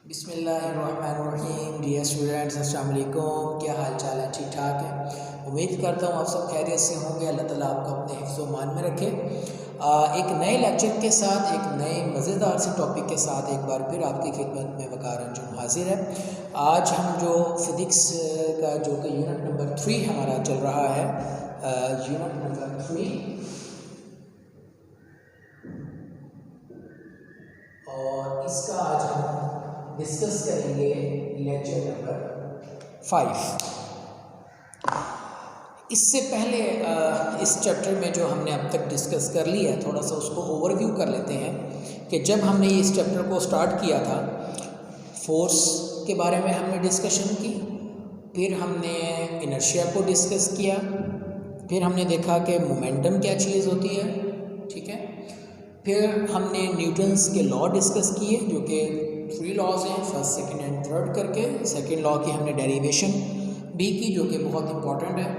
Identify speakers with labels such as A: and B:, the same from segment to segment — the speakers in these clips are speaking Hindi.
A: बिस्मिल्लाहिर्रहमानिर्रहीम। डियर स्टूडेंट्स, अस्सलाम वालेकुम। क्या हाल चाल है? ठीक ठाक है। उम्मीद करता हूँ आप सब खैरियत से होंगे। अल्लाह ताला आपको अपने हिफ्ज़ व मान में रखे। एक नए लेक्चर के साथ, एक नए मज़ेदार से टॉपिक के साथ एक बार फिर आपकी खिदमत में वक़ार अंजुम हाजिर है। आज हम जो फ़िज़िक्स का जो कि यूनिट नंबर 3 हमारा चल रहा है, यूनिट नंबर 3, और इसका आज हम डिस्कस करेंगे लेक्चर नंबर 5। इससे पहले इस चैप्टर में जो हमने अब तक डिस्कस कर लिया है, थोड़ा सा उसको ओवरव्यू कर लेते हैं कि जब हमने इस चैप्टर को स्टार्ट किया था, फोर्स के बारे में हमने डिस्कशन की, फिर हमने इनर्शिया को डिस्कस किया, फिर हमने देखा कि मोमेंटम क्या चीज़ होती है, ठीक है। फिर हमने न्यूटन्स के लॉ डिस्कस किए जो कि 3 लॉज हैं, फर्स्ट, सेकंड एंड थर्ड करके। सेकंड लॉ की हमने डेरिवेशन भी की जो कि बहुत इंपॉर्टेंट है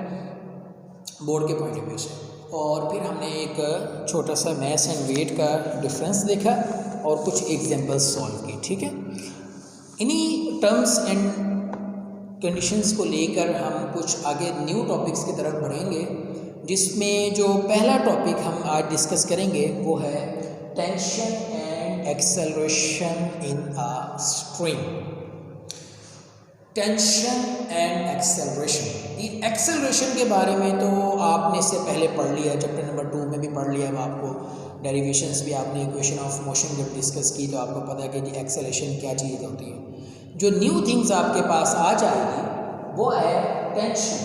A: बोर्ड के पॉइंट ऑफ व्यू से। और फिर हमने एक छोटा सा मैस एंड वेट का डिफरेंस देखा और कुछ एग्जांपल्स सॉल्व की, ठीक है। इन्हीं टर्म्स एंड कंडीशंस को लेकर हम कुछ आगे न्यू टॉपिक्स की तरफ बढ़ेंगे, जिसमें जो पहला टॉपिक हम आज डिस्कस करेंगे वो है tension and acceleration in a string. Tension and acceleration. ये एक्सेलरेशन के बारे में तो आपने इससे पहले पढ़ लिया, चैप्टर नंबर 2 में भी पढ़ लिया। अब आपको डेरिवेशंस भी, आपने इक्वेशन ऑफ मोशन जब डिस्कस की तो आपको पता है कि जी एक्सेलरेशन क्या चीज़ होती है। जो न्यू थिंग्स आपके पास आ जाएगी वो है टेंशन,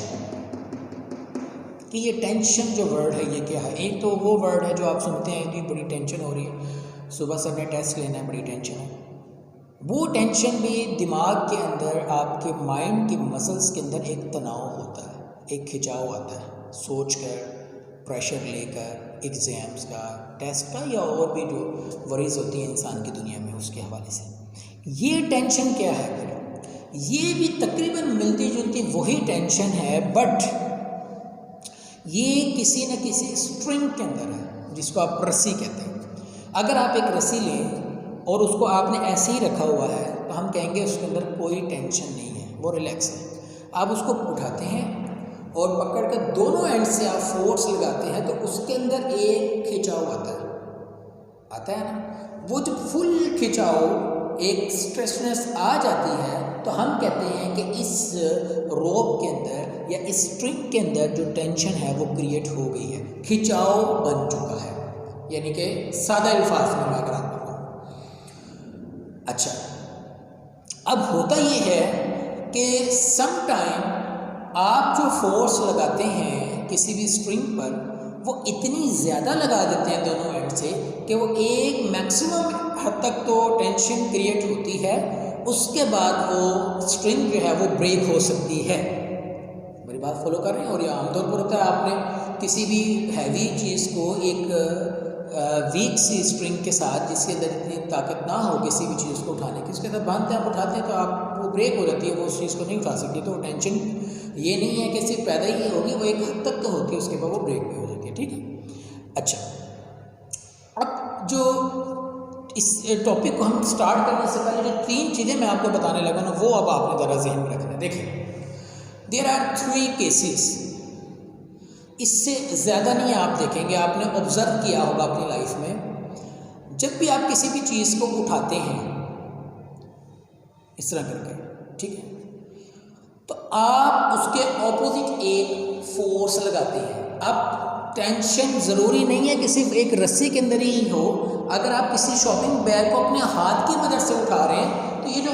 A: कि ये टेंशन जो वर्ड है ये क्या है। एक तो वो वर्ड है जो आप सुनते हैं कि बड़ी टेंशन हो रही है, सुबह से हमने टेस्ट लेना है, बड़ी टेंशन है। वो टेंशन भी दिमाग के अंदर, आपके माइंड के मसल्स के अंदर एक तनाव होता है, एक खिंचाव आता है, सोच कर, प्रेशर लेकर, एग्ज़ाम्स का, टेस्ट का, या और भी जो वरीज होती है इंसान की दुनिया में उसके हवाले से। ये टेंशन क्या है फिर? ये भी तकरीबन मिलती जुलती वही टेंशन है, बट ये किसी न किसी स्ट्रिंग के अंदर है जिसको आप रस्सी कहते हैं। अगर आप एक रस्सी लें और उसको आपने ऐसे ही रखा हुआ है तो हम कहेंगे उसके अंदर कोई टेंशन नहीं है, वो रिलैक्स है। आप उसको उठाते हैं और पकड़ कर दोनों एंड से आप फोर्स लगाते हैं तो उसके अंदर एक खिंचाव आता है ना। वो जब फुल खिंचाव, एक स्ट्रेसनेस आ जाती है तो हम कहते हैं कि इस रोप के अंदर या इस स्ट्रिंग के अंदर जो टेंशन है वो क्रिएट हो गई है, खिंचाव बन चुका है। यानी कि सादा अल्फाज में अगर आप बताऊं। अच्छा, अब होता ये है कि सम टाइम आप जो फोर्स लगाते हैं किसी भी स्ट्रिंग पर, वो इतनी ज़्यादा लगा देते हैं दोनों एंड से कि वो एक मैक्सिमम हद तक तो टेंशन क्रिएट होती है, उसके बाद वो स्ट्रिंग जो है वो ब्रेक हो सकती है। मेरी बात फॉलो कर रहे हैं? और ये आमतौर पर होता है, आपने किसी भी हैवी चीज़ को एक वीक सी स्ट्रिंग के साथ, जिसके अंदर इतनी ताकत ना हो किसी भी चीज़ को उठाने की, उसके अंदर बांधते हैं, आप उठाते हैं तो आप वो ब्रेक हो जाती है, वो उस चीज़ को नहीं उठा सकती। तो टेंशन ये नहीं है कि सिर्फ पैदा ही होगी, वो एक हद तक तो होती है, उसके बाद वो ब्रेक भी हो जाती है, ठीक है। अच्छा, अब जो इस टॉपिक को हम स्टार्ट करने से पहले जो 3 चीज़ें मैं आपको बताने लगा ना, वो अब आपने ज़रा ज़हन में रखना। देखिए, देयर आर 3 केसेस, इससे ज़्यादा नहीं आप देखेंगे। आपने ऑब्ज़र्व किया होगा अपनी लाइफ में, जब भी आप किसी भी चीज़ को उठाते हैं इस तरह करके, ठीक है, तो आप उसके ऑपोजिट एक फोर्स लगाते हैं। अब टेंशन ज़रूरी नहीं है कि सिर्फ एक रस्सी के अंदर ही हो। अगर आप किसी शॉपिंग बैग को अपने हाथ की मदद से उठा रहे हैं तो ये जो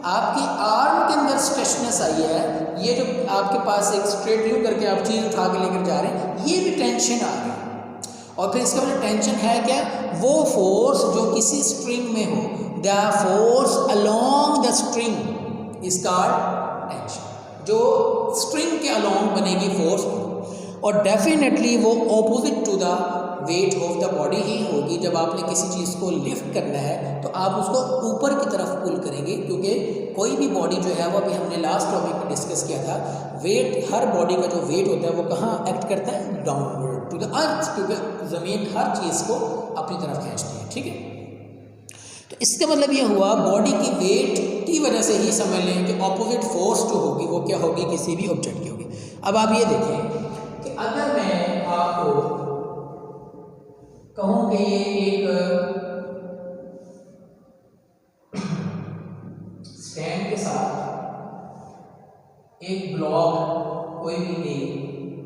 A: आपकी आर्म के अंदर स्ट्रेचनेस आई है, ये जो आपके पास एक स्ट्रेट व्यू करके आप चीज़ उठा के लेकर जा रहे हैं, ये भी टेंशन आ रही है। और फिर इसके बाद टेंशन है क्या? वो फोर्स जो किसी स्ट्रिंग में हो, the force along the string is called tension. जो स्ट्रिंग के अलोंग बनेगी फोर्स, और डेफिनेटली वो opposite to the weight of the body ही होगी। जब आपने किसी चीज़ को लिफ्ट करना है तो आप उसको ऊपर की तरफ पुल करेंगे, क्योंकि कोई भी बॉडी जो है वो अभी हमने लास्ट टॉपिक में डिस्कस किया था, वेट, हर बॉडी का जो वेट होता है वो कहाँ एक्ट करता है? डाउनवर्ड टू द अर्थ, क्योंकि ज़मीन हर चीज़ को अपनी तरफ खींचती है, ठीक है। तो इसका मतलब ये हुआ बॉडी की वेट की वजह से ही समझ लें कि ऑपोजिट फोर्स जो होगी वो क्या होगी, किसी भी ऑब्जेक्ट की होगी। अब आप ये देखें कि अगर मैं आपको कहूँ कि ये एक स्टैंड के साथ एक ब्लॉक कोई भी ले,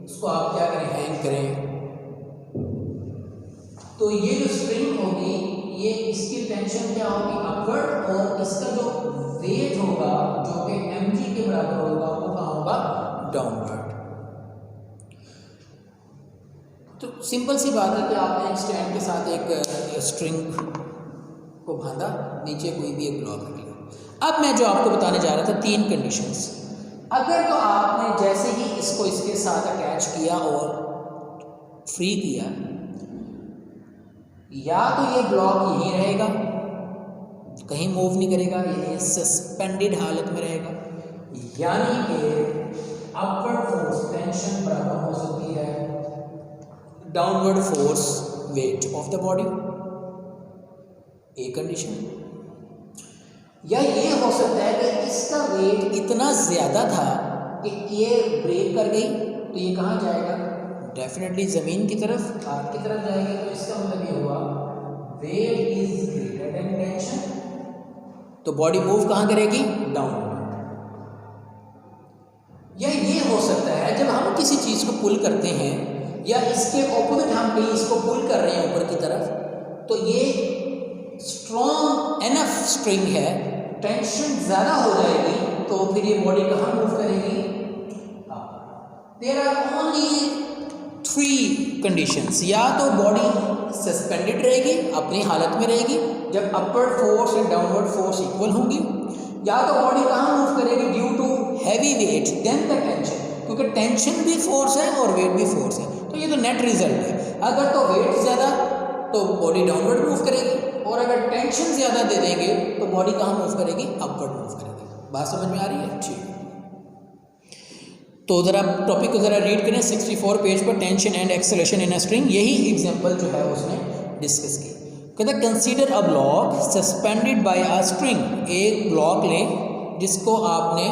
A: उसको आप क्या करें, हैंग करें, तो ये जो स्प्रिंग होगी ये इसकी टेंशन क्या होगी, अपवर्ड, और इसका जो वेट होगा जो कि mg के बराबर होगा वो कहाँ होगा, डाउनवर्ड। तो सिंपल सी बात है कि आपने एक स्टैंड के साथ एक स्ट्रिंग को बांधा, नीचे कोई भी एक ब्लॉक रख लिया। अब मैं जो आपको बताने जा रहा था 3 कंडीशंस, अगर तो आपने जैसे ही इसको इसके साथ अटैच किया और फ्री किया, या तो ये ब्लॉक यहीं रहेगा, कहीं मूव नहीं करेगा, ये सस्पेंडेड हालत में रहेगा, यानी कि अपवर्ड फोर्स टेंशन बराबर हो सकती है downward force weight of the body, एक कंडीशन। या ये हो सकता है कि इसका वेट इतना ज़्यादा था कि ये ब्रेक कर गई, तो ये कहाँ जाएगा, डेफिनेटली ज़मीन की तरफ, आर्थ की तरफ जाएगी। तो इसका मतलब ये हुआ weight is greater than tension, तो बॉडी मूव कहाँ करेगी, डाउनवर्ड। या ये हो सकता है जब हम किसी चीज़ को पुल करते हैं या इसके ऑपोजिट हम कहीं इसको पुल कर रहे हैं ऊपर की तरफ, तो ये स्ट्रॉन्ग एनफ स्ट्रिंग है, टेंशन ज़्यादा हो जाएगी, तो फिर ये बॉडी कहाँ मूव करेगी, देयर आर ओनली 3 कंडीशंस। या तो बॉडी सस्पेंडेड रहेगी, अपनी हालत में रहेगी जब upward force and downward force equal होंगी, या तो बॉडी कहाँ मूव करेगी, due to heavy weight than the tension, क्योंकि टेंशन भी फोर्स है और वेट भी फोर्स है, तो ये तो नेट रिजल्ट है। अगर तो वेट ज़्यादा तो बॉडी डाउनवर्ड मूव करेगी, और अगर टेंशन ज़्यादा दे देंगे तो बॉडी कहाँ मूव करेगी, अपवर्ड मूव करेगी। बात समझ में आ रही है, ठीक। तो ज़रा टॉपिक को ज़रा रीड करें 64 पेज पर, tension and acceleration in a string, यही एग्जांपल जो है उसने डिस्कस की। कहता consider a block suspended bye a string, एक ब्लॉक लें जिसको आपने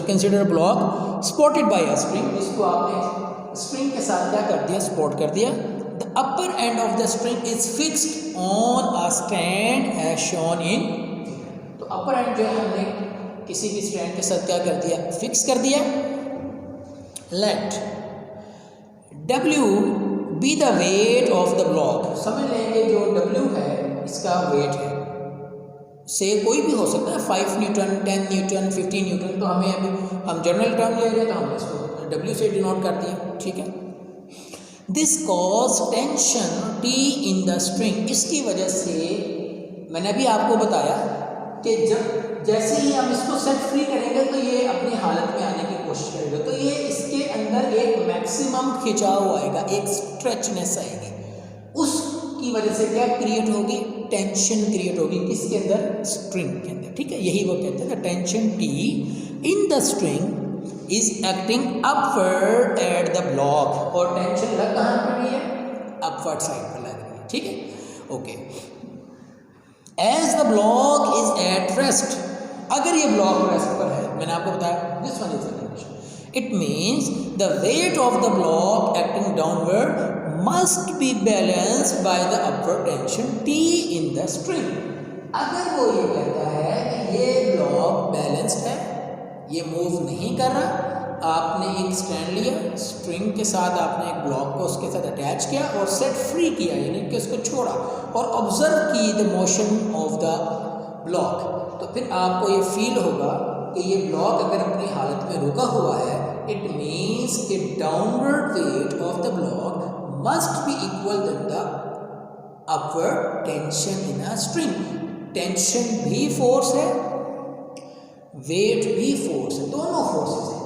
A: consider a block supported by a string, जिसको आपने स्ट्रिंग के साथ क्या कर दिया, सपोर्ट कर दिया। The upper end of the string is fixed on a stand as shown in, तो अपर एंड जो है हमने किसी भी स्टैंड के साथ क्या कर दिया, फिक्स कर दिया। Let W be the weight of the block, समझ लेंगे जो W है इसका वेट है, से कोई भी हो सकता है, 5 न्यूटन, 10 न्यूटन, 15 न्यूटन, तो हमें अभी हम जनरल टर्म ले रहे हैं तो हमने इसको W से डिनोट कर दिया, ठीक है। This cause tension T in the string, इसकी वजह से मैंने अभी आपको बताया कि जब जैसे ही हम इसको सेट फ्री करेंगे तो ये अपनी हालत में आने की कोशिश करेगा, तो ये इसके अंदर एक मैक्सिमम खिंचाव आएगा, एक स्ट्रेचनेस आएगी, उसकी वजह से क्या क्रिएट होगी, टेंशन क्रिएट होगी, किसके अंदर, स्ट्रिंग के अंदर, ठीक है। यही वो कहते हैं tension T in the string is acting upward at the block, और टेंशन लग कहाँ पर रही है, अपवर्ड साइड पर लग रही है, ठीक है, okay. As the block is at rest, अगर ये ब्लॉक रेस्ट पर है, मैंने आपको बताया this one is the condition, it means the weight of the block acting downward must be balanced by the upward tension T in the string. अगर वो ये कहता है कि ये ब्लॉक बैलेंस्ड है, ये मूव नहीं कर रहा, आपने एक स्टैंड लिया, स्ट्रिंग के साथ आपने एक ब्लॉक को उसके साथ अटैच किया और सेट फ्री किया, यानी कि उसको छोड़ा और ऑब्जर्व की the motion of the block, तो फिर आपको ये फील होगा कि ये ब्लॉक अगर अपनी हालत में रुका हुआ है, इट मीन्स कि downward weight of the block must be equal than the upward tension in a string. Tension भी फोर्स है, वेट भी फोर्स है, दोनों फोर्सेस हैं।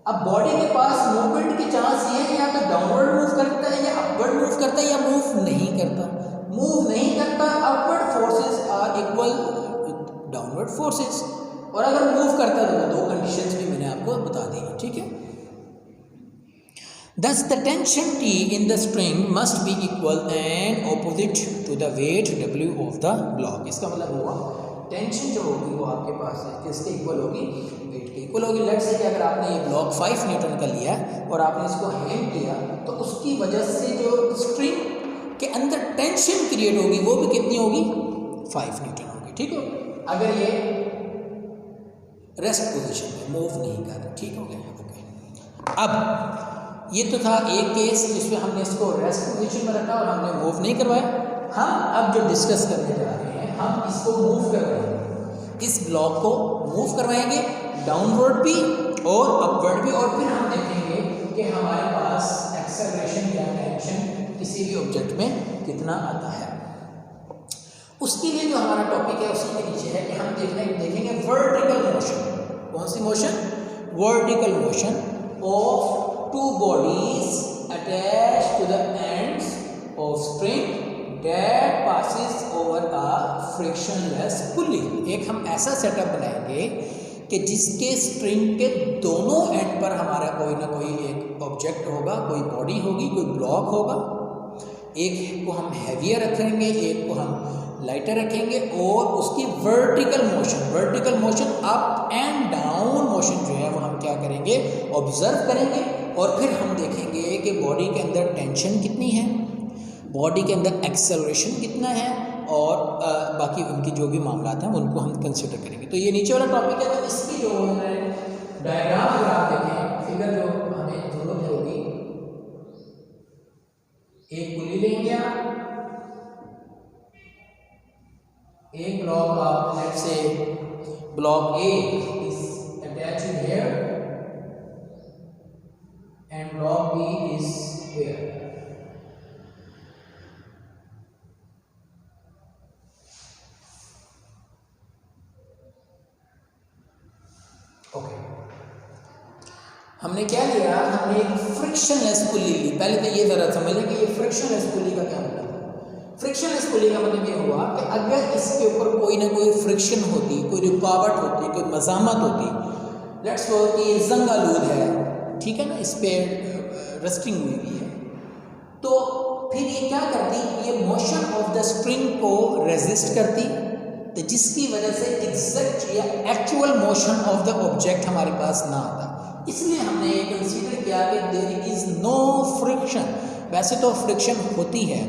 A: अब बॉडी के पास मूवमेंट के चांस ये है, या तो डाउनवर्ड मूव करता है या अपवर्ड मूव करता है, या मूव नहीं करता। मूव नहीं करता, upward forces are equal downward forces, और अगर मूव करता है तो वो 2 कंडीशंस भी मैंने आपको बता दी, ठीक है। Thus the tension T in the string must be equal and opposite to the weight W of the block. इसका मतलब हुआ टेंशन जो होगी वो आपके पास है किसके इक्वल होगी, वेट के इक्वल होगी। लेट्स से कि अगर आपने ये ब्लॉक 5 न्यूटन का लिया और आपने इसको हैंग किया तो उसकी वजह से जो स्ट्रिंग के अंदर टेंशन क्रिएट होगी वो भी कितनी होगी, 5 न्यूटन होगी। ठीक है, अगर ये रेस्ट पोजीशन में मूव नहीं कर रहा, ठीक हो गया। ओके, अब ये तो था एक केस जिसमें हमने इसको रेस्ट पोजीशन में रखा और हमने मूव नहीं करवाया। हम अब जो डिस्कस करने जा रहे हैं, हम इसको मूव करवाएंगे, इस ब्लॉक को मूव करवाएंगे डाउनवर्ड भी और अपवर्ड भी, और फिर हम देखेंगे कि हमारे पास एक्सेलरेशन या टेंशन किसी भी ऑब्जेक्ट में कितना आता है। उसके लिए जो हमारा टॉपिक है उसी के नीचे है कि हम देखेंगे वर्टिकल मोशन। कौन सी motion, vertical motion of two bodies attached to the ends of string that passes over a frictionless pulley। एक हम ऐसा सेटअप बनाएंगे कि जिसके स्ट्रिंग के दोनों एंड पर हमारा कोई ना कोई एक ऑब्जेक्ट होगा, कोई बॉडी होगी, कोई ब्लॉक होगा। एक को हम हैवियर रखेंगे, एक को हम लाइटर रखेंगे, और उसकी vertical motion up and down motion जो है वो हम क्या करेंगे, ऑब्जर्व करेंगे। और फिर हम देखेंगे कि बॉडी के अंदर टेंशन कितनी है, बॉडी के अंदर एक्सेलरेशन कितना है, और बाकी उनकी जो भी मामला हैं उनको हम कंसिडर करेंगे। तो ये नीचे वाला टॉपिक है, तो इसकी जो डायग्राम अगर आप देखें, फिगर जो हमें जरूरत होगी, एक पुली लेंगे आप, एक ब्लॉक आप let's say block A is attached here and block B is here। Okay, हमने क्या लिया, हमने एक फ्रिक्शनलेस पुली ली। पहले तो ये जरा समझ लें कि ये फ्रिक्शनलेस पुली का क्या मतलब है। फ्रिक्शनलेस पुली का मतलब ये हुआ कि अगर इसके ऊपर कोई ना कोई फ्रिक्शन होती, कोई रुकावट होती, कोई मज़ामत होती, लेट्स सपोज कि ये जंग आलूद है, ठीक है ना, इस पर रस्टिंग हुई हुई है, तो फिर ये क्या करती, ये मोशन ऑफ द स्प्रिंग को रेजिस्ट करती, तो जिसकी वजह से एग्जैक्ट या actual motion of the object हमारे पास ना आता। इसलिए हमने ये कंसीडर किया कि देयर इज़ नो फ्रिक्शन। वैसे तो फ्रिक्शन होती है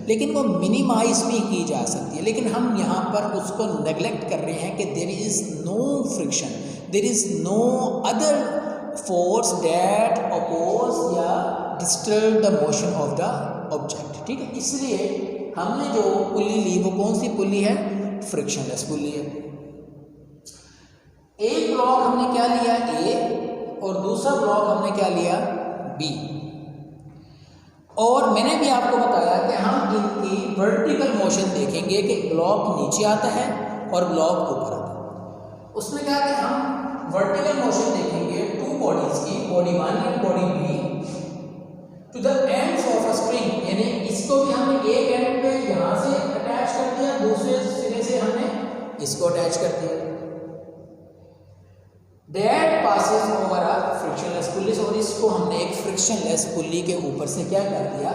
A: लेकिन वो मिनिमाइज भी की जा सकती है, लेकिन हम यहाँ पर उसको नेगलेक्ट कर रहे हैं कि there is no friction, there is no other force that oppose या disturb the motion of the object. ठीक है, इसलिए हमने जो पुली ली वो कौन सी पुली है, फ्रिक्शनलेस पुली है। एक ब्लॉक हमने क्या लिया, A, और दूसरा ब्लॉक हमने क्या लिया, B। और मैंने भी आपको बताया कि हम इनकी वर्टिकल मोशन देखेंगे कि ब्लॉक नीचे आता है और ब्लॉक ऊपर आता है। उसमें क्या है, हम वर्टिकल मोशन देखेंगे टू बॉडीज की, body 1 and body B, to the ends of a spring. यानी इसको भी हमने एक एंड पे यहाँ से अटैच कर दिया, दूसरे सिरे से हमने इसको अटैच कर दिया। That passes over a frictionless pulley, और इसको हमने एक फ्रिक्शनलेस पुली के ऊपर से क्या कर दिया,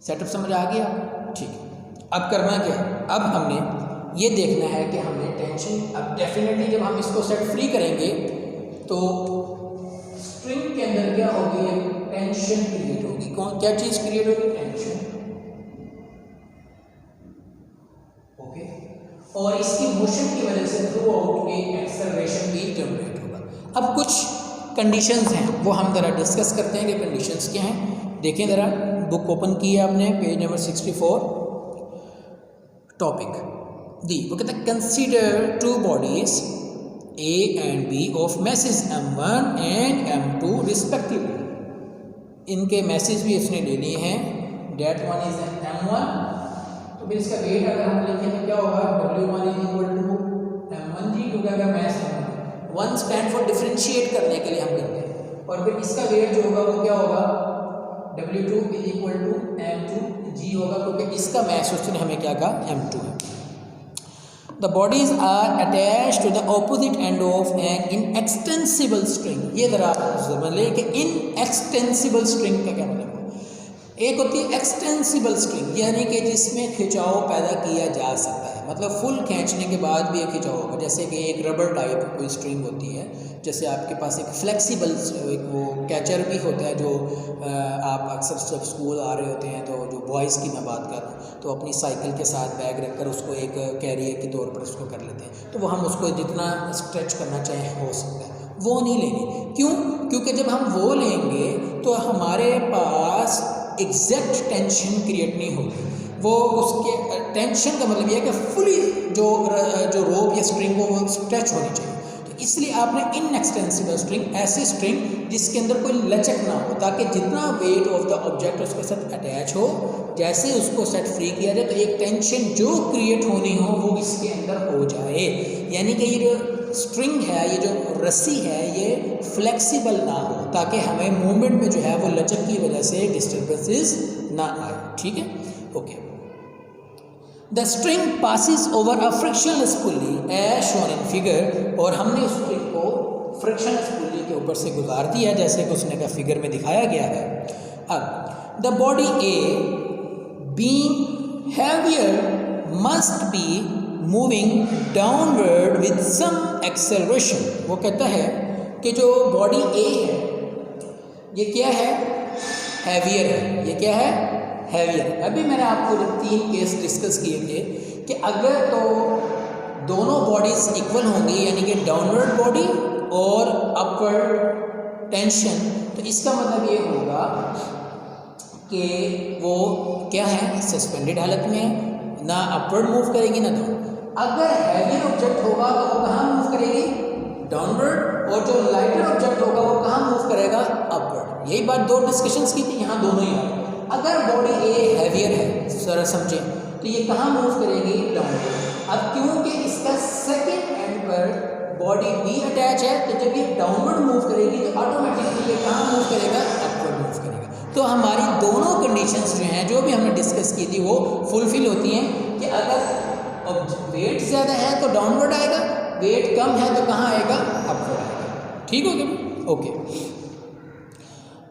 A: सेटअप समझ आ गया। ठीक है, अब करना क्या, अब हमने ये देखना है कि हमने टेंशन, अब डेफिनेटली जब हम इसको सेट फ्री करेंगे तो स्ट्रिंग के अंदर क्या होगी, टेंशन क्रिएट होगी। कौन क्या चीज़ क्रिएट होगी, टेंशन। ओके, और इसकी मोशन की वजह से थ्रू आउट एक एक्सेलरेशन भी जनरेट होगा। अब कुछ कंडीशंस हैं वो हम ज़रा डिस्कस करते हैं कि कंडीशंस क्या हैं। देखें ज़रा, बुक ओपन की है आपने, पेज नंबर 64, टॉपिक दी, वो कहता है consider two bodies A and B of message M1 and M2 respectively. इनके मैसेज भी इसने ले लिए हैं, डेट वन इज M1, तो फिर इसका वेट अगर हम लिखें तो क्या होगा, W1 is equal to M1 जी, क्योंकि अगर math one stand for differentiate करने के लिए हम करते हैं, और फिर इसका वेट जो होगा वो क्या होगा, W2 is equal to M2 जी होगा, क्योंकि इसका मैथ उसने हमें क्या कहा, M2 है। The bodies are attach to the opposite end of an inextensible string. ये ज़रा समझ लें कि इनएक्सटेंसिबल स्ट्रिंग का क्या मतलब है। एक होती है एक्सटेंसिबल स्ट्रिंग, यानी कि जिसमें खिंचाव पैदा किया जा सकता है, मतलब फुल खींचने के बाद भी एक खिंचाव होगा। जैसे कि एक रबर टाइप कोई स्ट्रिंग होती है, जैसे आपके पास एक फ्लेक्सिबल एक वो कैचर भी होता है जो आप अक्सर जब स्कूल आ रहे होते हैं तो जो बॉयज़ की मैं बात कर रहा हूँ तो अपनी साइकिल के साथ बैग रखकर उसको एक कैरियर के तौर पर उसको कर लेते हैं, तो वो हम उसको जितना स्ट्रेच करना चाहें हो सकता है, वो नहीं लेंगे। क्यों? क्योंकि जब हम वो लेंगे तो हमारे पास एग्जैक्ट टेंशन क्रिएट नहीं होगी। वो उसके टेंशन का मतलब यह है कि फुली जो रोप या स्ट्रिंग हो वो स्ट्रेच होनी चाहिए। तो इसलिए आपने इनएक्सटेंसिबल स्ट्रिंग, ऐसी स्ट्रिंग जिसके अंदर कोई लचक ना हो, ताकि जितना वेट ऑफ द ऑब्जेक्ट उसके साथ अटैच हो, जैसे उसको सेट फ्री किया जाए तो एक टेंशन जो क्रिएट होनी हो वो इसके अंदर हो जाए। यानी कि ये जो स्ट्रिंग है, ये जो रस्सी है, ये फ्लेक्सिबल ना हो ताकि हमें मूवमेंट में जो है वो लचक की वजह से डिस्टर्बेंसेस ना आए। ठीक है, okay. The string passes over a frictionless pulley as shown in figure, और हमने उस स्ट्रिंग को फ्रिक्शनलेस पुली के ऊपर से गुजार दिया जैसे कि उसने का फिगर में दिखाया गया है। अब the body A being heavier must be moving downward with some acceleration. वो कहता है कि जो बॉडी ए है ये क्या है, हैवियर है। ये क्या है, हैवियर। अभी मैंने आपको जो 3 केस डिस्कस किए थे कि अगर तो दोनों बॉडीज इक्वल होंगी, यानी कि डाउनवर्ड बॉडी और अपवर्ड टेंशन, तो इसका मतलब ये होगा कि वो क्या है, सस्पेंडेड हालत में, ना अपवर्ड मूव करेगी ना डाउन। अगर हैवियर ऑब्जेक्ट होगा तो वो कहाँ मूव करेगी, डाउनवर्ड, और जो लाइटर ऑब्जेक्ट होगा वो कहाँ मूव करेगा, अपवर्ड। यही बात 2 डिस्कशंस की थी, यहाँ दोनों ही आ। अगर बॉडी ए हैवियर है, जरा समझें, तो ये कहाँ मूव करेगी, डाउनवर्ड। अब क्योंकि इसका सेकंड एंड पर बॉडी बी अटैच है, तो जब ये डाउनवर्ड मूव करेगी तो ऑटोमेटिकली ये कहाँ मूव करेगा, अपवर्ड मूव करेगा। तो हमारी दोनों कंडीशंस जो हैं, जो भी हमने डिस्कस की थी, वो फुलफिल होती हैं कि अगर वेट ज़्यादा है तो डाउनवर्ड आएगा, वेट कम है तो कहाँ आएगा, अपवर्ड आएगा। ठीक हो गया, ओके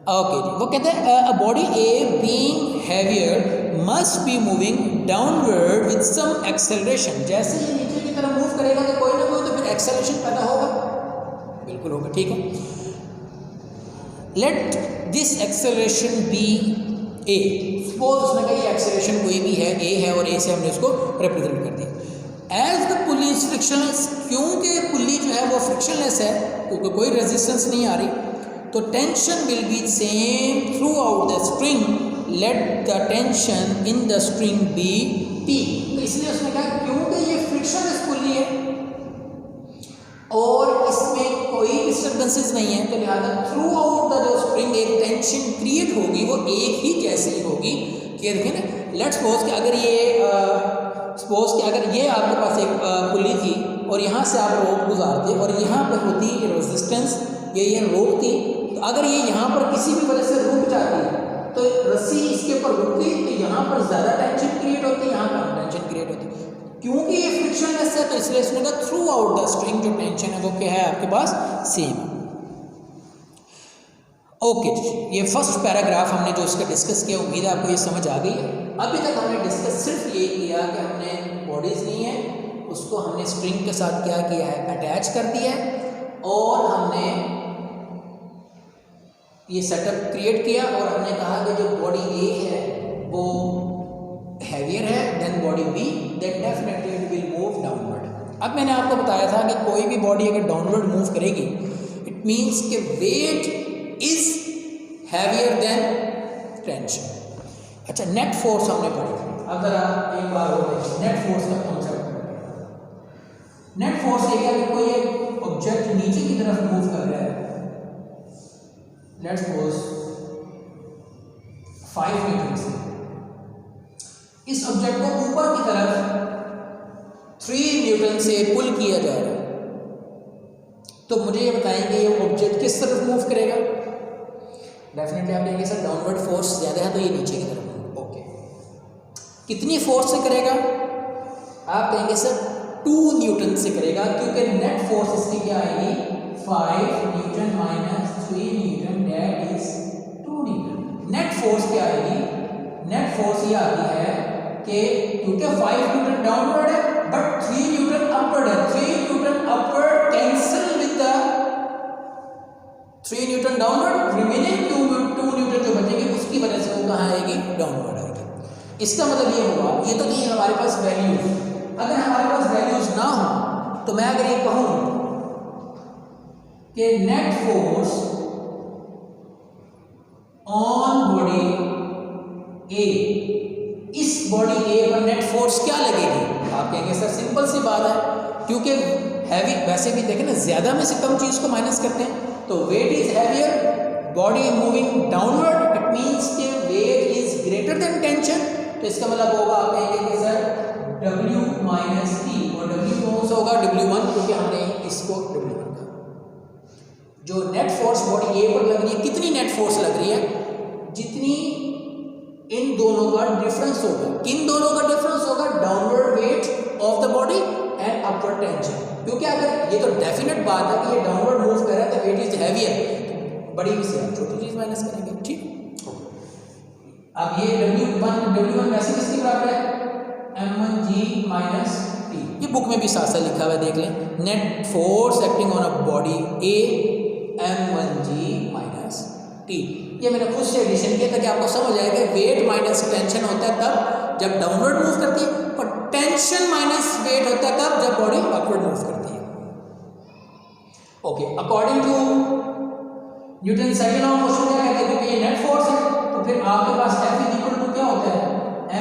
A: ओके जी। वो कहते हैं a body A being heavier must be moving downward with some acceleration. जैसे ही नीचे की तरफ मूव करेगा तो कोई ना कोई तो फिर एक्सेलरेशन पैदा होगा, बिल्कुल होगा। ठीक है, let this acceleration be a. Suppose उसने कहा ये एक्सेलरेशन कोई भी है, ए है, और ए से हमने उसको रिप्रेजेंट कर दिया। As the pulley is frictionless, क्योंकि पुली जो है वो फ्रिक्शनलेस है, क्योंकि कोई रेजिस्टेंस नहीं आ रही, तो tension will be same throughout the string, let the tension in the string be P। तो इसलिए उसने कहा क्योंकि ये फ्रिक्शनलेस पुली है और इसमें कोई डिस्टर्बेंसेस नहीं है, तो लिहाजा थ्रू आउट द जो स्प्रिंग एक टेंशन क्रिएट होगी वो एक ही जैसी होगी। कि देखिए ना, लेट्स सपोज कि अगर ये आपके पास एक पुली थी और यहाँ से आप रोप गुजारते और यहाँ पर होती रेजिस्टेंस, ये रोप थी, तो अगर ये यहाँ पर किसी भी वजह से रुक जाती है तो रस्सी इसके ऊपर रुकती, तो यहाँ पर ज़्यादा टेंशन क्रिएट होती है, यहाँ पर टेंशन क्रिएट होती है। क्योंकि ये फ्रिक्शनलेस है तो इसलिए इसने कहा थ्रू आउट द स्ट्रिंग जो टेंशन है वो क्या है आपके पास, सेम। ओके जी, ये फर्स्ट पैराग्राफ हमने जो इसका डिस्कस किया, उम्मीद है आपको ये समझ आ गई है। अभी तक हमने डिस्कस सिर्फ ये किया कि हमने बॉडीज़ ली हैं, उसको हमने स्ट्रिंग के साथ क्या किया है, अटैच कर दिया है, और हमने ये सेटअप क्रिएट किया और हमने कहा कि जो बॉडी ए है वो हैवियर है than body B, then definitely it will move downward. अब मैंने आपको बताया था कि कोई भी बॉडी अगर डाउनवर्ड मूव करेगी इट मीन्स कि weight is heavier than tension. अच्छा, नेट फोर्स हमने पढ़ी। अब जरा एक बार और देखिए नेट फोर्स का कॉन्सेप्ट। नेट फोर्स ये है कि कोई एक ऑब्जेक्ट नीचे की तरफ मूव कर रहा है, लेट्स सपोज 5 मीटर से, इस ऑब्जेक्ट को ऊपर की तरफ 3 न्यूटन से पुल किया जा रहा है, तो मुझे ये बताएंगे ये ऑब्जेक्ट किस तरफ मूव करेगा। डेफिनेटली आप कहेंगे सर डाउनवर्ड फोर्स ज़्यादा है तो ये नीचे की तरफ मूव। ओके, कितनी फोर्स से करेगा? आप कहेंगे सर 2 न्यूटन से करेगा, क्योंकि नेट फोर्स इसकी क्या आएगी 5 Newton minus 3 Newton that is 2 Newton. Net force क्या आएगी, नेट फोर्स ये आती है कि क्योंकि 5 न्यूटन डाउनवर्ड है बट 3 न्यूटन अपवर्ड है, 3 Newton upward cancel with the 3 Newton downward, remaining 2 Newton जो बचेंगे उसकी वजह से वो कहाँ आएगी, डाउनवर्ड आएगी। इसका मतलब ये हुआ, ये तो नहीं हमारे पास वैल्यूज, अगर हमारे पास वैल्यूज ना हो तो मैं अगर ये कहूँ कि नेट फोर्स ऑन बॉडी ए, इस बॉडी ए पर नेट फोर्स क्या लगेगी, आप कहेंगे सर सिंपल सी बात है, क्योंकि हैवी, वैसे भी देखें ना ज़्यादा में से कम चीज़ को माइनस करते हैं, तो weight is heavier, body moving downward, it means के weight is greater than tension, तो इसका मतलब होगा आप कहेंगे कि सर W माइनस T, और W कौन सा होगा, W1, क्योंकि हमने इसको W1 का जो नेट फोर्स बॉडी ए पर लग रही है, कितनी नेट फोर्स लग रही है, जितनी इन दोनों का डिफरेंस होगा, किन दोनों का डिफरेंस होगा, downward weight of the body and upward tension, क्योंकि अगर ये तो डेफिनेट बात है कि ये डाउनवर्ड मूव कर रहा है तो वेट इज हैवियर, बड़ी से छोटी चीज माइनस करेंगे, ठीक। अब ये W1 वैसे किसके बराबर है, m1g माइनस T, ये बुक में भी साथ साथ लिखा हुआ है, देख लें, net force acting on a body A m1g minus T, ये मैंने खुद से एडिशन किया ताकि आपको समझ आए कि वेट माइनस टेंशन होता है तब जब डाउनवर्ड मूव करती है, और टेंशन माइनस वेट होता है तब जब बॉडी अपवर्ड मूव करती है। Okay, according to Newton second law of motion क्या कहते हैं, क्योंकि ये नेट फोर्स है तो फिर आपके पास F इक्वल टू क्या होता है,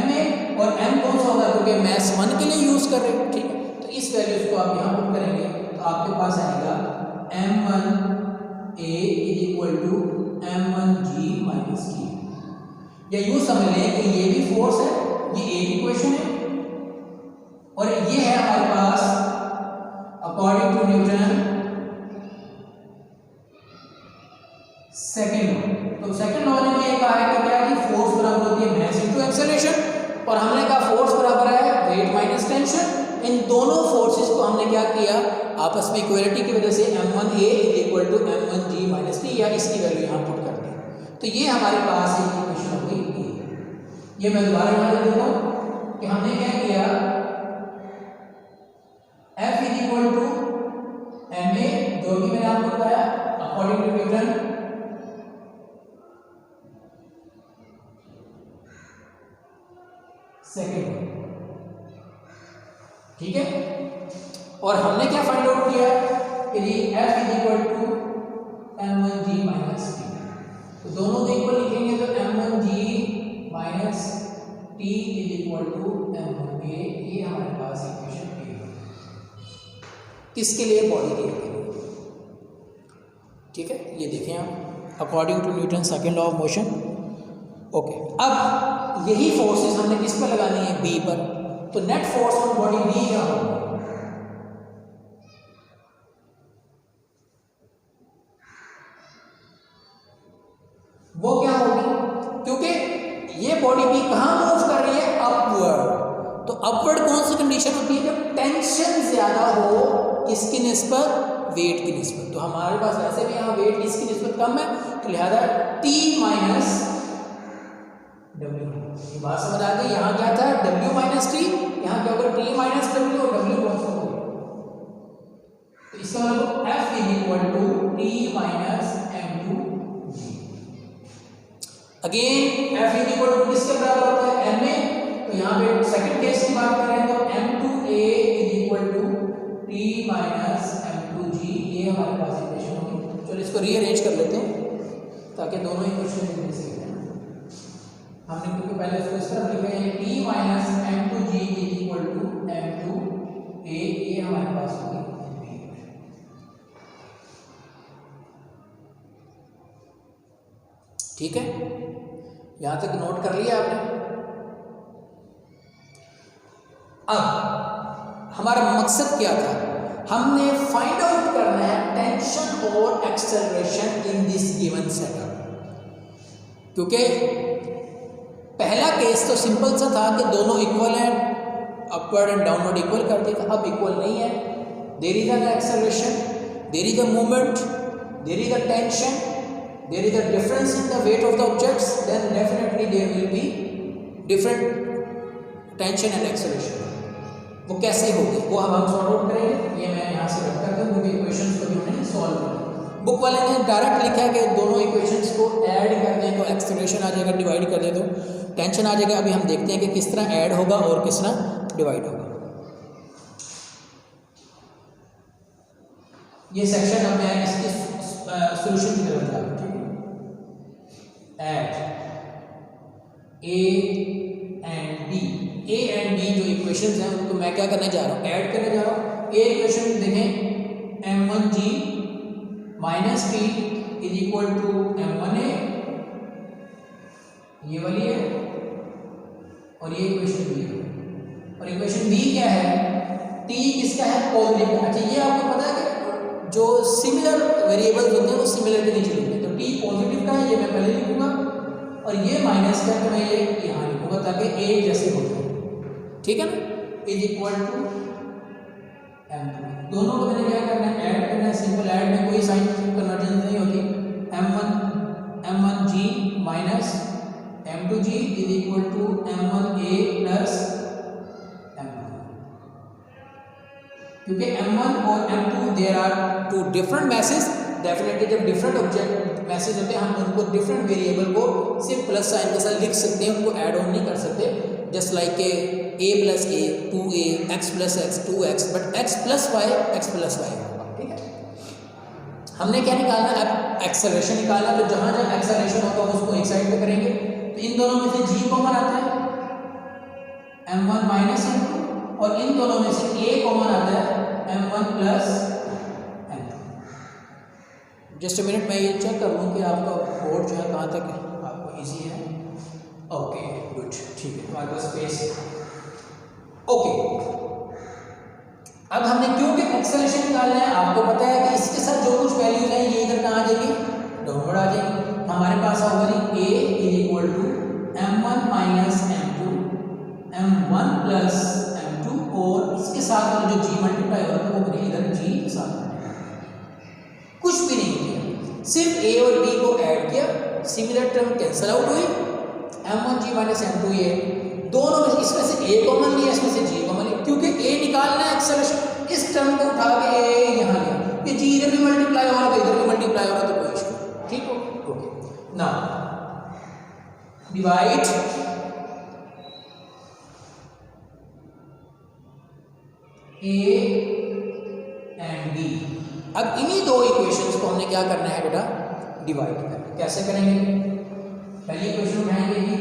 A: ma, और m कौन सा होगा, क्योंकि मैथ्स 1 के लिए यूज कर रहे हैं, ठीक है। तो इस वैल्यूज को आप यहाँ पुट करेंगे तो आपके पास आएगा m1a equal to m1g minus T, या यूँ समझ लें कि ये भी फोर्स है, ये एक इक्वेशन है, और ये है हमारे पास according to Newton second law. तो सेकेंड लॉ ने ये कहा है कि क्या है, फोर्स बराबर होती है मास इनटू एक्सेलरेशन, और हमने कहा फोर्स बराबर है वेट माइनस टेंशन। इन दोनों फोर्सेस को हमने क्या किया, आपस में इक्वलिटी की वजह से m1a equal to m1g minus T, या इसकी वैल्यू यहाँ पुट कर दी, तो ये हमारे पास एक इक्वेशन हो गई। ये मैं दोबारा यहाँ लिख देता हूँ कि हमने क्या किया, F इक्वल टू ma, जो भी मैंने आपको बताया अकॉर्डिंग टू न्यूटन सेकेंड, ठीक है। और हमने क्या फाइंड आउट किया कि जी F equal to m1g minus T, तो दोनों को इक्वल लिखेंगे तो m1g minus T equal to m1a, ये हमारे पास इक्वेशन है, किसके लिए, बॉडी के लिए, ठीक है। ये देखें आप according to Newton second law of motion. Okay, अब यही फोर्सेस हमने किस पर लगानी है, बी पर, तो net force on body B क्या होगा, वो क्या होगी, क्योंकि ये बॉडी बी कहाँ मूव कर रही है, अपवर्ड, तो अपवर्ड कौन सी कंडीशन होती है, जब टेंशन ज्यादा हो किसकी निस्बत, वेट की निस्बत। तो हमारे पास वैसे भी यहाँ वेट किसकी निस्बत कम है, तो लिहाजा T माइनस W, ये बात समझ आ गई। यहाँ क्या था, W माइनस T, यहाँ क्या होगा T माइनस W, और W कौन सा होगा, तो इसका मतलब F equal to T minus M2G। Again F equal to किसके बराबर होता है, M में, तो यहाँ पे सेकंड केस की बात करें तो M2A equal to T minus M2G, ये हमारे पास इक्वेशन होगी। चलो इसको रीअरेंज कर लेते हैं ताकि दोनों इक्वेशन मिल सके। हमने क्योंकि पहले इसको इस तरह लिखा है T minus M2G equal to M2A, ये हमारे पास होगी, ठीक है। यहां तक नोट कर लिया आपने। अब हमारा मकसद क्या था, हमने फाइंड आउट करना है टेंशन और acceleration in this given setup, क्योंकि पहला केस तो सिंपल सा था कि दोनों इक्वल हैं, अपवर्ड एंड डाउनवर्ड इक्वल कर दिया था, अब इक्वल नहीं है। There is an acceleration, there is a movement, there is a tension, there is a difference in the weight of the objects, then definitely there will be different tension and acceleration. वो कैसे होगी वो अब हम सॉल्व आउट करेंगे। ये मैं यहाँ से रख करता हूँ क्योंकि इक्वेशंस को भी हमने सॉल्व किया। बुक वाले ने डायरेक्ट लिखा है कि दोनों इक्वेशंस को ऐड कर दें तो एक्सेलरेशन आ जाएगा, डिवाइड कर दें तो टेंशन आ जाएगा। अभी हम देखते हैं कि किस तरह ऐड होगा और किस तरह डिवाइड होगा। ये सेक्शन अब मैं इसकी सॉल्यूशन की तरफ जा रहा हूँ, ठीक है। ऐड ए एंड बी जो इक्वेशंस हैं उनको मैं क्या करने जा रहा हूँ, ऐड करने जा रहा हूँ। ए इक्वेशन देखें m1g minus T is equal to m1a, ये वाली है, और ये इक्वेशन बी है। और इक्वेशन बी क्या है, टी किसका है, पॉजिटिव। अच्छा ये आपको पता है कि जो सिमिलर वेरिएबल्स होते हैं वो सिमिलर के नीचे लिखते हैं, तो टी पॉजिटिव का है ये मैं पहले लिखूंगा, और ये माइनस का तो मैं ये यहाँ लिखूंगा ताकि ए जैसे हो जाए, ठीक है ना। इज इक्वल टू m2, दोनों को मैंने क्या करना है, ऐड करना है। सिंपल ऐड में कोई साइन कन्वर्जन नहीं होती। m1g minus m2g is equal to m1a plus m2, क्योंकि m1 और m2 there are two different masses. Definitely जब डिफरेंट ऑब्जेक्ट मैसेज होते हैं हम उनको डिफरेंट वेरिएबल को सिर्फ प्लस साइन के साथ लिख सकते हैं, उनको ऐड ऑन नहीं कर सकते। Just like a plus a 2a, x plus x 2x, but x plus y होगा, ठीक है। हमने क्या निकालना है, अब एक्सेलरेशन निकालना है। तो जहाँ जहाँ एक्सेलरेशन होगा उसको एक साइड पे करेंगे। तो इन दोनों में से g कॉमन आता है m1 माइनस m2, और इन दोनों में से a कॉमन आता है m1 plus m2। Just a minute, मैं ये चेक कर लूँ कि आपका बोर्ड जो है कहाँ तक आपको ईजी है। ओके गुड, ठीक है, हमारे पास स्पेस है। ओके अब हमने क्योंकि एक्सेलरेशन निकालना है, आपको पता है कि इसके साथ जो कुछ वैल्यूज हैं ये इधर कहाँ आ जाएगी, डाउनवर्ड आ जाएगी। हमारे पास होगा a is equal to m1 minus m2 m1 plus m2, और इसके साथ वाला जो g मल्टीप्लाई हो रहा था वो बने इधर g के साथ कुछ भी नहीं किया, सिर्फ a और b को ऐड किया, सिमिलर टर्म कैंसिल आउट हुई, m1g माइनस m2 ये दोनों में इसमें से a कॉमन लिया, इसमें से g कॉमन लिया, क्योंकि a निकालना है एक्सेलरेशन। इस टर्म को उठा के a यहाँ लिया, ये g इधर भी मल्टीप्लाई हो रहा है तो इधर भी मल्टीप्लाई हो रहा है, तो कोई इशू नहीं, ठीक हो। Okay now divide a and b। अब इन्हीं दो इक्वेशंस को हमने क्या करना है बेटा, डिवाइड करना है। कैसे करेंगे, पहली इक्वेशन उठाएंगे कि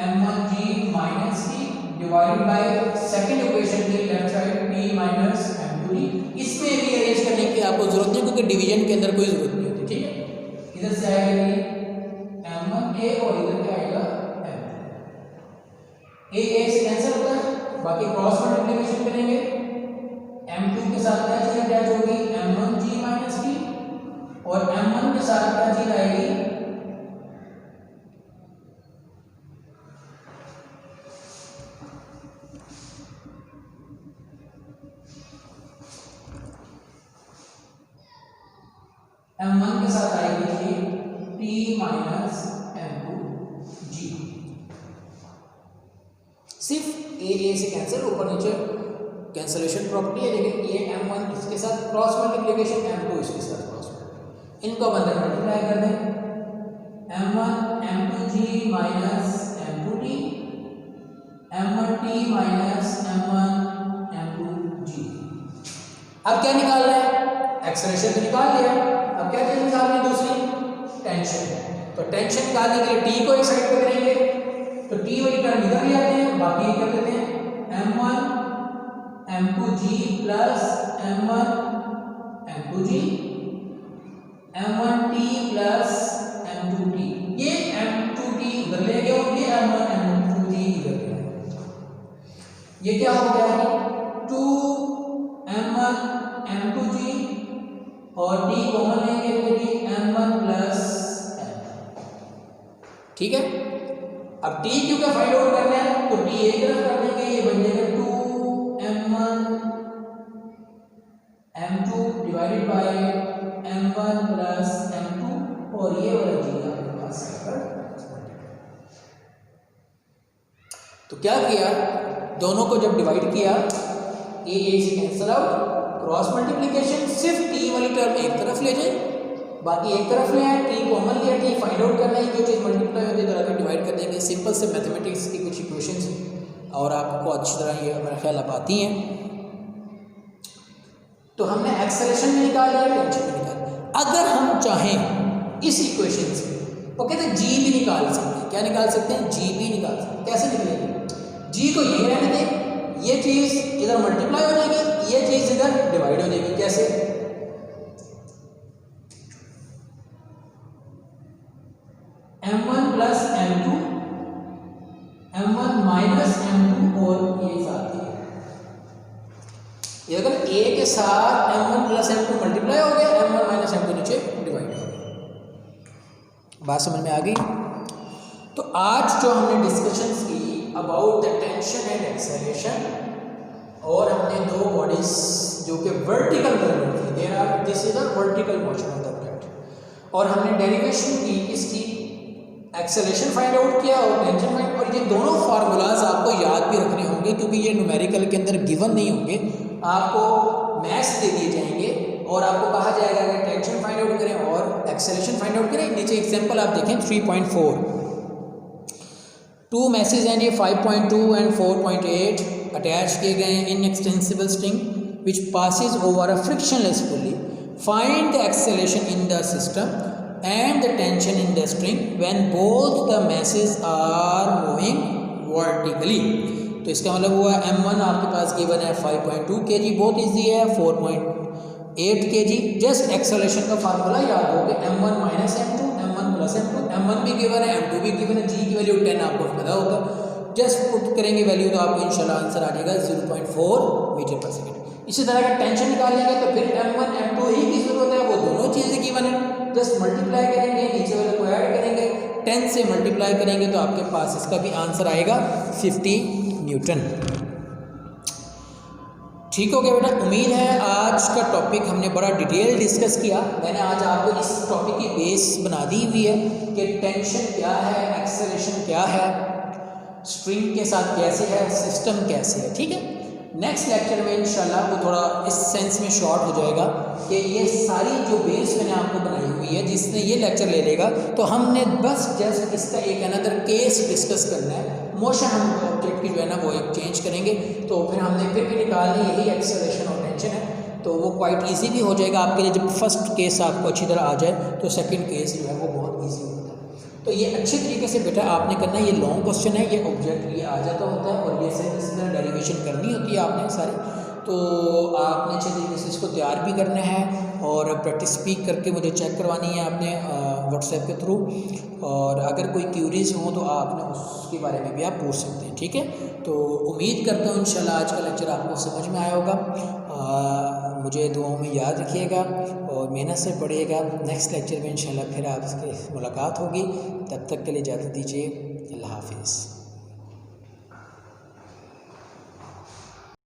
A: m1g minus t divided by second equation की left side p minus m2d। इसमें भी अरेंज करने की आपको जरूरत नहीं, क्योंकि डिवीजन के अंदर कोई जरूरत नहीं होती, ठीक है। इधर से आएगा कि m1a और इधर क्या आएगा m2, a से कैंसिल होता है, बाकी क्रॉस मल्टीप्लिकेशन करेंगे, m2 के साथ क्या चीज अटैच होगी, m1g माइनस t, और m1 के साथ क्या चीज आएगी, m1 के साथ आएगी t माइनस m2g। सिर्फ a से कैंसिल, ऊपर नीचे कैंसलेशन प्रॉपर्टी है, लेकिन ये m1 इसके साथ क्रॉस मल्टीप्लिकेशन, m2 इसके साथ क्रॉस मल्टीप्लिकेशन, इनको अंदर मल्टीप्लाई कर दें, m1 m2g minus m2t, m1t minus m1 m2g। अब क्या निकालना है, एक्सेलरेशन तो निकाल लिया, अब क्या चीज निकालनी है, दूसरी टेंशन। तो टेंशन निकालने के लिए t को एक साइड पे करेंगे, तो t वाली टर्म इधर ले आते हैं, बाकी कर देते हैं m1 m2g plus m1 m2g, m1t plus m2t, ये m2t उधर ले गए और ये m1 m2g इधर ले गए। ये क्या हो गया, 2 m1 m2g और t कॉमन लेंगे तो ये m1 प्लस m, ठीक है। अब t क्यों का फाइंड आउट करना है, तो t एक तरफ कर देंगे, ये बन जाएगा 2 m2 divided by m1 plus m2 और ये वाला जी आपके पास तो क्या किया, दोनों को जब डिवाइड किया ए से कैंसिल आउट, क्रॉस मल्टीप्लिकेशन, सिर्फ टी वाली टर्म एक तरफ ले जाए, बाकी एक तरफ ले आए, टी कॉमन लिया, टी फाइंड आउट करना है, जो चीज़ मल्टीप्लाई होती है तो आगे डिवाइड कर देंगे। सिंपल से मैथमेटिक्स की कुछ इक्वेशंस और आपको अच्छी तरह ये मेरा ख्याल अब आती हैं। तो हमने एक्सेलरेशन भी निकाल लिया, टेंशन भी निकाल लिया। अगर हम चाहें इस इक्वेशन से वो कहते हैं जी भी निकाल सकते हैं। क्या निकाल सकते हैं? जी भी निकाल सकते हैं। कैसे निकलेगी? जी को यही रहने दें, ये चीज़ इधर मल्टीप्लाई हो जाएगी, ये चीज़ इधर डिवाइड हो जाएगी। कैसे? m1 plus m2, m1 minus m2 और ये साथ ही ये अगर a के साथ m1 प्लस m2 मल्टीप्लाई हो गया, m1 माइनस m2 नीचे डिवाइड हो गया। बात समझ में आ गई? तो आज जो हमने डिस्कशंस की about the tension and acceleration, और हमने दो बॉडीज जो कि वर्टिकल मूवमेंट थी, there are this is a vertical motion of the blood, और हमने डेरिवेशन की इसकी, एक्सेलरेशन फाइंड आउट किया और टेंशन फाइंड, और ये दोनों फार्मूलाज आपको याद भी रखने होंगे क्योंकि ये न्यूमेरिकल के अंदर गिवन नहीं होंगे, आपको मैथ्स दे दिए जाएंगे और आपको कहा जाएगा कि टेंशन फाइंड आउट करें और एक्सेलरेशन फाइंड आउट करें। नीचे एग्जांपल आप देखें 3.4, टू मैसेज एंड ये 5.2 एंड 4.8 अटैच किए गए हैं inextensible string which passes over a frictionless pulley, find the acceleration in the system and the tension in the string when both the masses are moving vertically। तो इसका मतलब हुआ m1 आपके पास गिवन है 5.2 kg, बहुत ईजी है, 4.8 kg। जस्ट एक्सेलरेशन का फार्मूला याद हो गया, m1 minus m2, m1 plus m2, m1 भी गिवन है, m2 भी गिवन है, g की वैल्यू 10 आपको पता होगा, जस्ट पुट करेंगे वैल्यू तो आपको इंशाल्लाह आंसर आ जाएगा 0.4 मीटर पर सेकेंड। इसी तरह का टेंशन निकालेंगे तो फिर m1 m2 ही की जरूरत है, वो दोनों चीज़ें गिवन है, जस्ट मल्टीप्लाई करेंगे, नीचे वाले को ऐड करेंगे, 10 से मल्टीप्लाई करेंगे तो आपके पास इसका भी आंसर आएगा 50 न्यूटन। ठीक हो गया बेटा? उम्मीद है आज का टॉपिक हमने बड़ा डिटेल डिस्कस किया। मैंने आज आपको इस टॉपिक की बेस बना दी हुई है कि टेंशन क्या है, एक्सेलरेशन क्या है, स्ट्रिंग के साथ कैसे है, सिस्टम कैसे है। ठीक है, नेक्स्ट लेक्चर में इंशाल्लाह वो थोड़ा इस सेंस में शॉर्ट हो जाएगा कि ये सारी जो बेस मैंने आपको बनाई हुई है, जिसने ये लेक्चर ले लेगा तो हमने बस जस्ट इसका एक अनदर केस डिस्कस करना है, मोशन हम ऑब्जेक्ट की जो है ना वो एक चेंज करेंगे, तो फिर हमने फिर भी निकालनी यही एक्सेलरेशन और टेंशन है, तो वो क्वाइट ईजी भी हो जाएगा आपके लिए। जब फर्स्ट केस आपको अच्छी तरह आ जाए तो सेकेंड केस जो है वो बहुत ईजी होता है। तो ये अच्छे तरीके से बेटा आपने करना है, ये लॉन्ग क्वेश्चन है, ये ऑब्जेक्ट ये आ जाता होता है और ये से इस तरह डेरिवेशन करनी होती है आपने सारी, तो आपने अच्छे तरीके से इसको तैयार भी करना है और प्रैक्टिस भी करके मुझे चेक करवानी है आपने व्हाट्सएप के थ्रू, और अगर कोई क्यूरीज हो तो आपने उसके बारे में भी आप पूछ सकते हैं। ठीक है, तो उम्मीद करता हूँ इंशाल्लाह आज का लेक्चर आपको समझ में आया होगा। मुझे दुआओं में याद रखिएगा और मेहनत से पढ़िएगा। नेक्स्ट लेक्चर में इंशाल्लाह फिर आपसे मुलाकात होगी, तब तक के लिए इजाज़त दीजिए। अल्लाह हाफिज़।